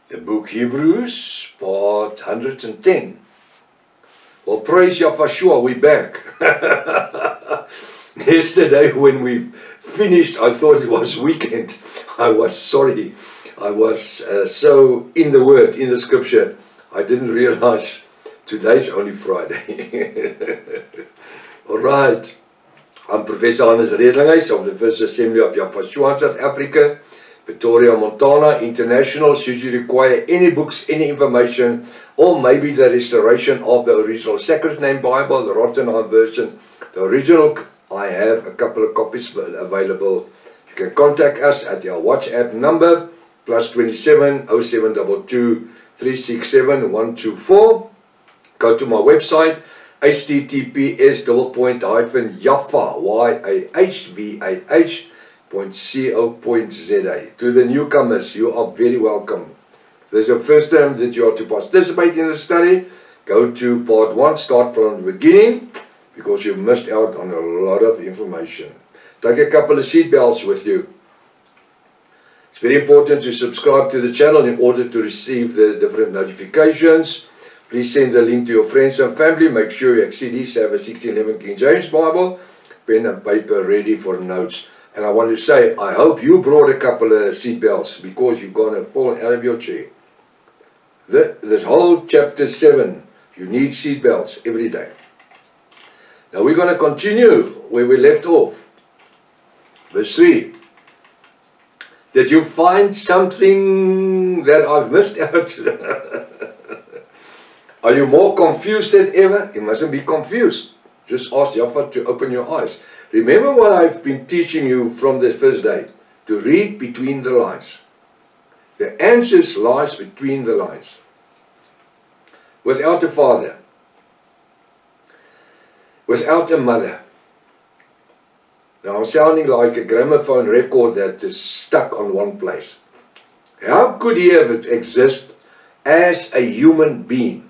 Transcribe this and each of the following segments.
The book Hebrews, part 110. Well, praise Yahweh, we're back. Yesterday when we finished, I thought it was weekend. I was sorry. I was so in the word, in the scripture, I didn't realize today's only Friday. All right. I'm Professor Hannes Redlinghuis of the First Assembly of Yahweh South Africa, Pretoria, Montana, International. Should you require any books, any information, or maybe the restoration of the original Sacred Name Bible, the Rottenheim version, the original, I have a couple of copies available. You can contact us at our WhatsApp number, +27 0722 367 124. Go to my website, https://yahvah.co.za. To the newcomers, you are very welcome. This is the first time that you are to participate in the study. Go to part 1, start from the beginning, because you missed out on a lot of information. Take a couple of seat belts with you. It's very important to subscribe to the channel in order to receive the different notifications. Please send the link to your friends and family. Make sure your CDs have a 1611 King James Bible, pen and paper ready for notes. And I want to say, I hope you brought a couple of seat belts, because you're going to fall out of your chair. This whole chapter 7, you need seat belts every day. Now we're going to continue where we left off. Verse 3. Did you find something that I've missed out? Are you more confused than ever? You mustn't be confused. Just ask Yahweh to open your eyes. Remember what I've been teaching you from the first day. To read between the lines. The answers lies between the lines. Without a father. Without a mother. Now I'm sounding like a gramophone record that is stuck on one place. How could he ever exist as a human being?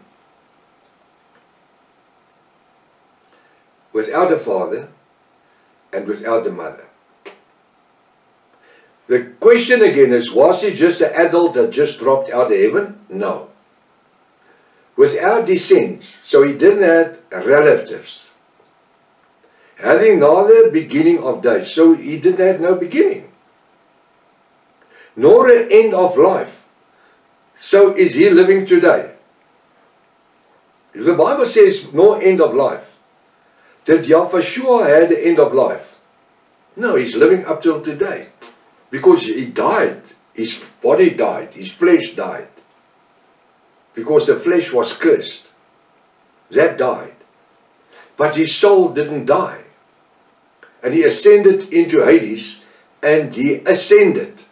Without a father and without a mother. The question again is, was he just an adult that just dropped out of heaven? No. Without descent, so he didn't have relatives. Having neither beginning of days, so he didn't have no beginning. Nor an end of life. So is he living today? If the Bible says no end of life, did Yahweh had the end of life? No, he's living up till today. Because he died. His body died. His flesh died. Because the flesh was cursed. That died. But his soul didn't die. And he ascended into Hades, and he ascended.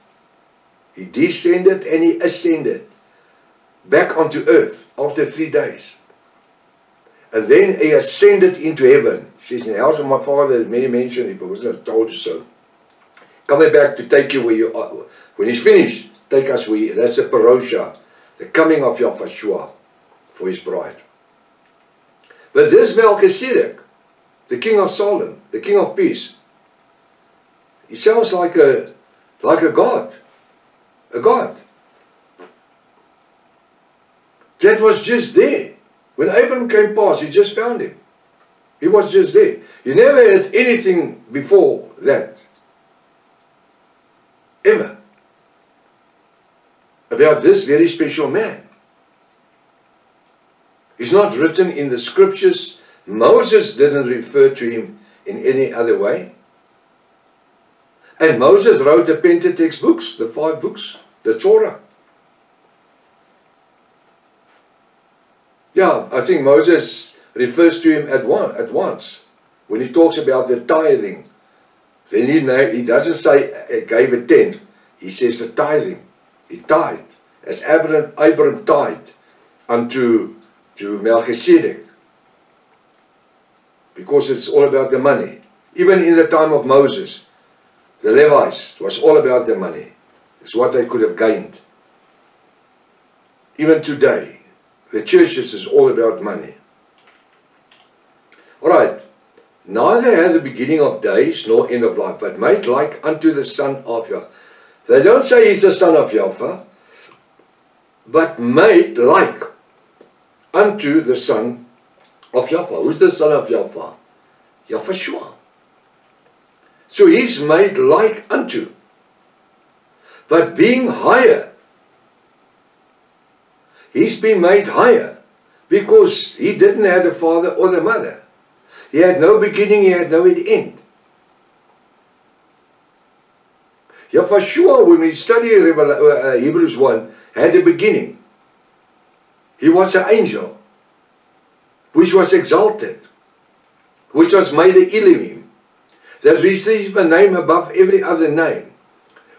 He descended and he ascended back onto earth after 3 days. And then he ascended into heaven. He says, in the house of my Father, as many mentioned, if I wasn't told you so. Coming back to take you where you are. When he's finished, take us where you are. That's a parosha, the coming of Yahweh for his bride. But this Melchizedek, the king of Salem, the king of peace, he sounds like a god. A god. That was just there. When Abraham came past, he just found him. He was just there. He never had anything before that. Ever. About this very special man. It's not written in the scriptures. Moses didn't refer to him in any other way. And Moses wrote the Pentateuch books, the 5 books, the Torah. Yeah, I think Moses refers to him at once when he talks about the tithing. Then he doesn't say gave a tenth. He says the tithing. He tithed. As Abraham tithed unto Melchizedek. Because it's all about the money. Even in the time of Moses, the Levites, it was all about the money. It's what they could have gained. Even today, the churches is all about money. Alright, neither had the beginning of days nor end of life, but made like unto the Son of Yahweh. They don't say he's the Son of Yahweh. but made like unto the son of Yahweh. Who's the son of Yahweh? Yahushua. So he's made like unto, but being higher. He's been made higher because he didn't have the father or the mother. He had no beginning, he had no end. Yahushua, when we study Hebrews 1, had a beginning. He was an angel, which was exalted, which was made an Elohim, that received a name above every other name,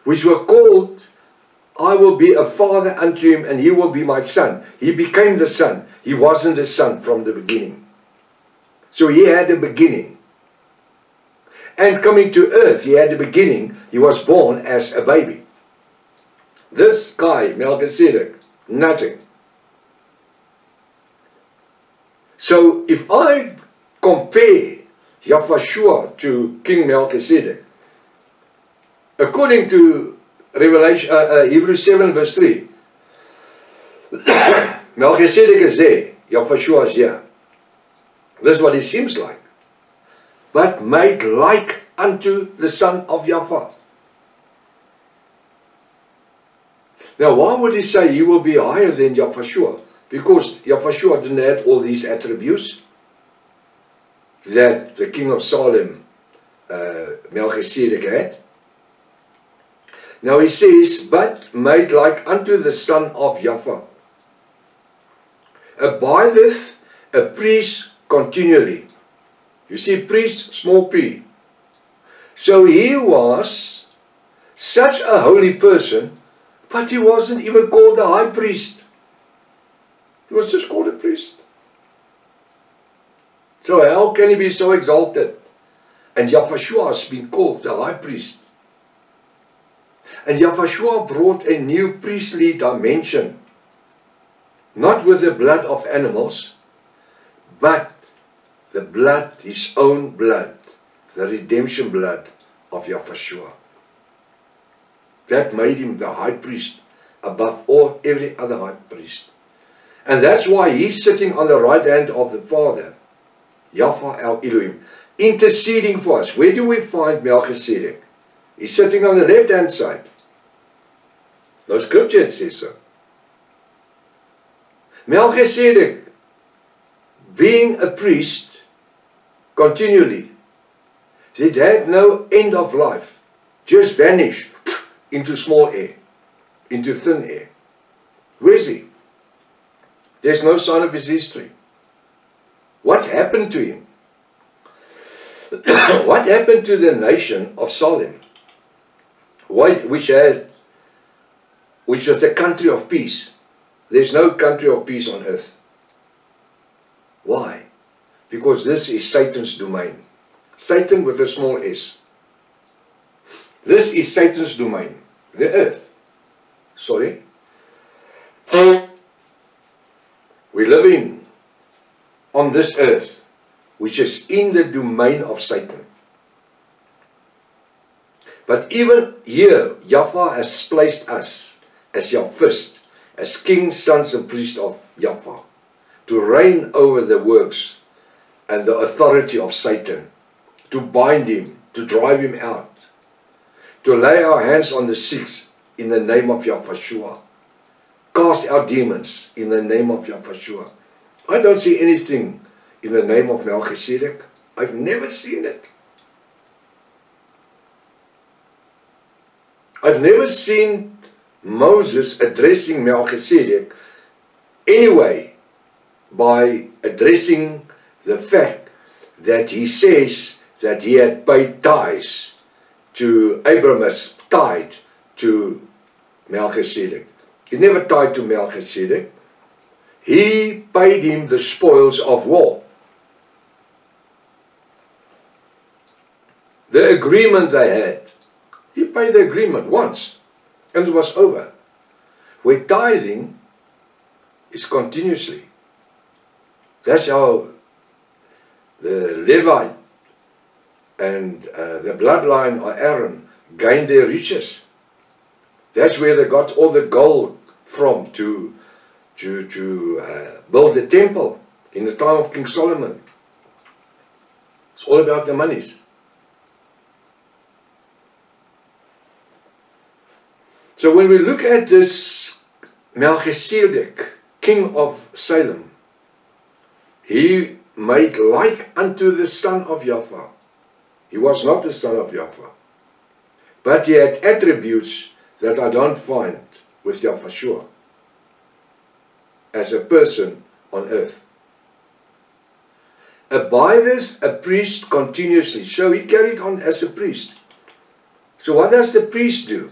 which were called, I will be a father unto him, and he will be my son. He became the son. He wasn't the son from the beginning. So he had a beginning. And coming to earth, he had a beginning. He was born as a baby. This guy, Melchizedek, nothing. So if I compare Yahushua to King Melchizedek, according to Hebrews 7 verse 3, Melchizedek is there, Yahushua is here. This is what it seems like. But made like unto the son of Yahweh. Now why would he say he will be higher than Yahushua? Because Yahushua didn't have all these attributes that the king of Salem, Melchizedek, had. Now he says, but made like unto the son of Yahweh. Abideth a priest continually. You see, priest, small p. So he was such a holy person, but he wasn't even called a high priest. He was just called a priest. So how can he be so exalted? And Yahushua has been called the high priest. And Yahushua brought a new priestly dimension, not with the blood of animals, but the blood, his own blood, the redemption blood of Yahushua. That made him the high priest above every other high priest. And that's why he's sitting on the right hand of the Father, Yahweh El Elohim, interceding for us. Where do we find Melchizedek? He's sitting on the left hand side. No scripture that says so. Melchizedek, being a priest continually, it had no end of life, just vanished into small air, into thin air. Where is he? There's no sign of his history. What happened to him? What happened to the nation of Salem, which was a country of peace? There's no country of peace on earth. Why? Because this is Satan's domain. Satan with a small s. This is Satan's domain. The earth. Sorry. We live on this earth, which is in the domain of Satan. But even here, Yahweh has placed us as Yahwist, as kings, sons and priests of Yahweh, to reign over the works and the authority of Satan, to bind him, to drive him out, to lay our hands on the sick in the name of Yahushua, cast out demons in the name of Yahushua. I don't see anything in the name of Melchizedek. I've never seen it. I've never seen Moses addressing Melchizedek anyway by addressing the fact that he says that he had paid tithes to Abraham's tithe to Melchizedek. He never tied to Melchizedek. He paid him the spoils of war. The agreement they had, he paid the agreement once and it was over. Where tithing is continuously. That's how the Levite and the bloodline of Aaron gained their riches. That's where they got all the gold from to build the temple in the time of King Solomon. It's all about the monies. So when we look at this Melchizedek, king of Salem, he made like unto the son of Yahweh. He was not the son of Yahweh, but he had attributes that I don't find with Yahweh as a person on earth. Abideth a priest continuously. So he carried on as a priest. So what does the priest do?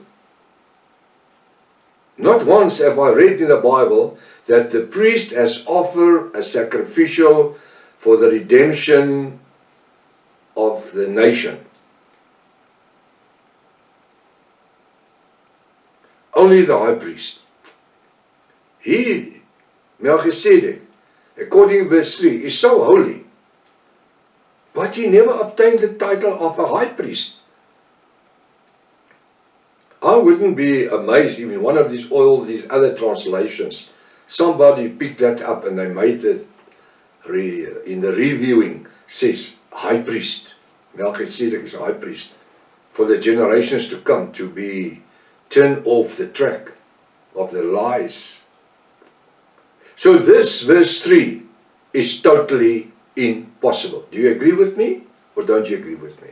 Not once have I read in the Bible that the priest has offered a sacrificial for the redemption of the nation. Only the high priest. He, Melchizedek, according to verse 3, is so holy, but he never obtained the title of a high priest. I wouldn't be amazed if in one of these other translations, somebody picked that up and they made it, in the reviewing, says high priest. Melchizedek is high priest for the generations to come, to be turned off the track of the lies. So this verse 3 is totally impossible. Do you agree with me or don't you agree with me?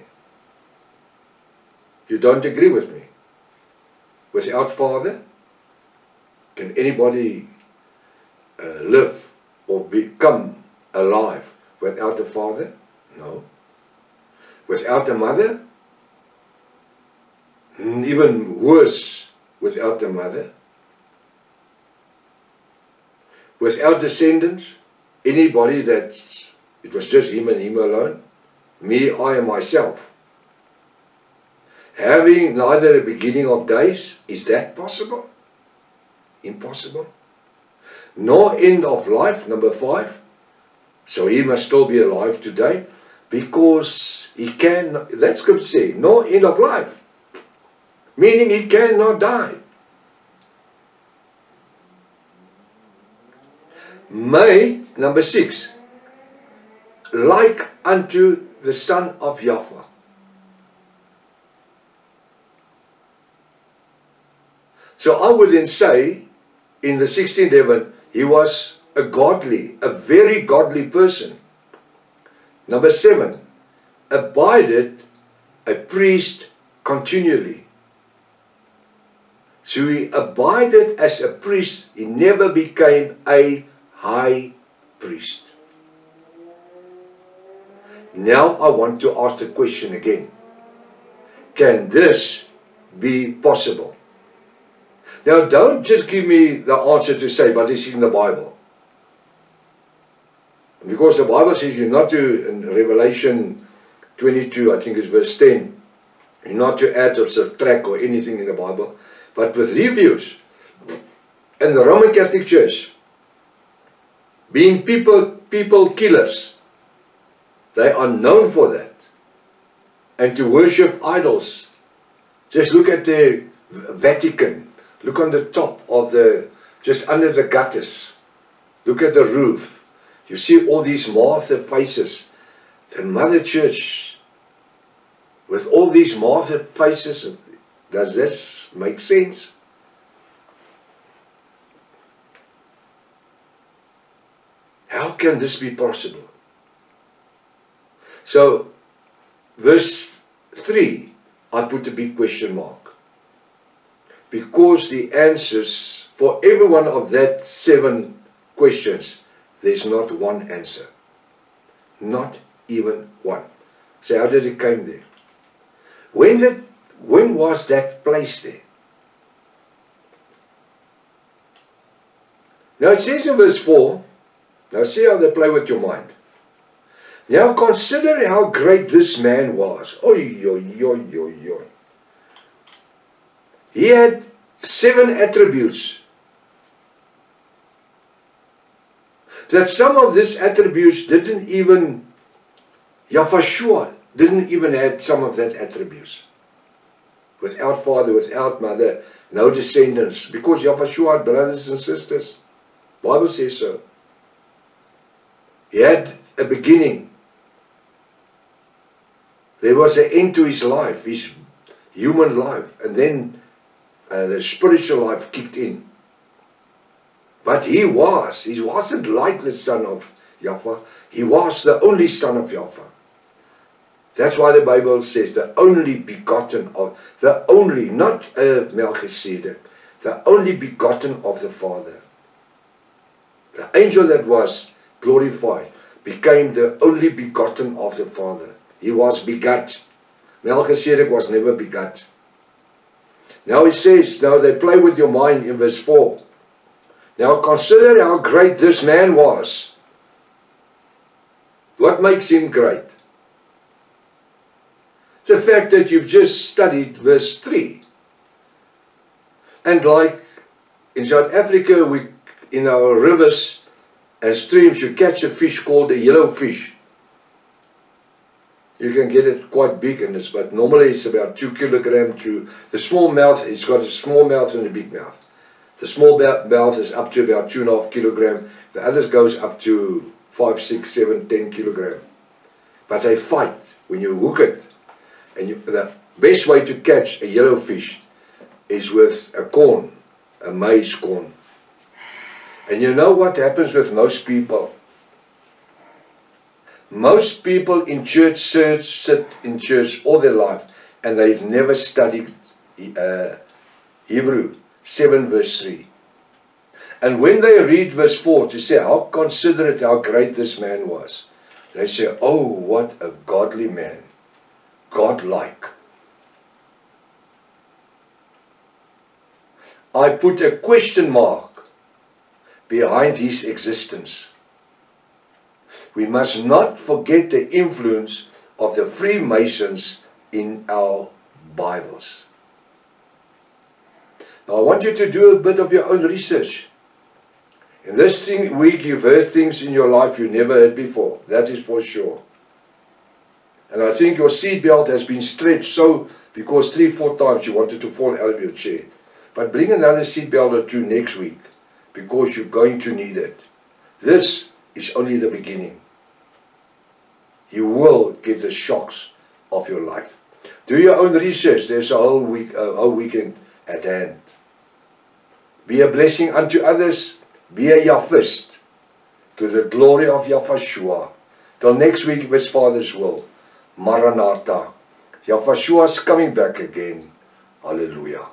You don't agree with me? Without Father, can anybody live or become alive without a father? No. Without a mother? Even worse, without a mother. Without descendants? Anybody that it was just him and him alone? Me, I and myself. Having neither a beginning of days, is that possible? Impossible. Nor end of life, number 5. So he must still be alive today, because he can, that scripture says, no end of life. Meaning he cannot die. Made, number 6, like unto the Son of Yahweh. So I would then say, in the 16th heaven, he was a very godly person. Number 7, abided a priest continually. So he abided as a priest. He never became a high priest. Now I want to ask the question again. Can this be possible? Now don't just give me the answer to say, but it's in the Bible. Because the Bible says you're not to, in Revelation 22, I think it's verse 10, you're not to add or subtract or anything in the Bible, but with reviews. And the Roman Catholic Church, being people killers, they are known for that. And to worship idols. Just look at the Vatican. Look on the top of just under the gutters. Look at the roof. You see all these Martha faces. The Mother Church, with all these Martha faces, does this make sense? How can this be possible? So, verse 3, I put a big question mark. Because the answers for every one of that 7 questions, there's not one answer. Not even one. So how did it come there? When was that placed there? Now it says in verse 4, now see how they play with your mind. Now consider how great this man was. Oy, oy, oy, oy, oy. He had 7 attributes. That some of these attributes didn't even, Yahweh didn't even have some of that attributes. Without father, without mother, no descendants. Because Yahweh had brothers and sisters. Bible says so. He had a beginning. There was an end to his life, his human life, and then the spiritual life kicked in. But he wasn't like the son of Yahweh. He was the only son of Yahweh. That's why the Bible says the only begotten of, the only, not Melchizedek, the only begotten of the Father. The angel that was glorified became the only begotten of the Father. He was begot. Melchizedek was never begot. Now it says, now they play with your mind in verse 4. Now consider how great this man was. What makes him great? The fact that you've just studied verse 3. And like in South Africa, we in our rivers and streams, you catch a fish called a yellow fish. You can get it quite big in this, but normally it's about 2 kilograms to the small mouth. It's got a small mouth and a big mouth. The small mouth is up to about 2.5 kilograms. The others goes up to 5, 6, 7, 10 kilograms. But they fight when you hook it. And the best way to catch a yellow fish is with a corn, a maize corn. And you know what happens with most people? Most people in church sit in church all their life and they've never studied Hebrew 7 verse 3. And when they read verse 4 to say, how considerate, how great this man was, they say, oh, what a godly man, godlike. I put a question mark behind his existence. We must not forget the influence of the Freemasons in our Bibles. Now I want you to do a bit of your own research. In this week you've heard things in your life you never heard before. That is for sure. And I think your seatbelt has been stretched so because 3-4 times you wanted to fall out of your chair. But bring another seatbelt or 2 next week because you're going to need it. This is only the beginning. You will get the shocks of your life. Do your own research. There's a whole weekend at hand. Be a blessing unto others. Be a Yahwist to the glory of Yahushua. Till next week, if His Father's will. Maranatha. Yahushua is coming back again. Hallelujah.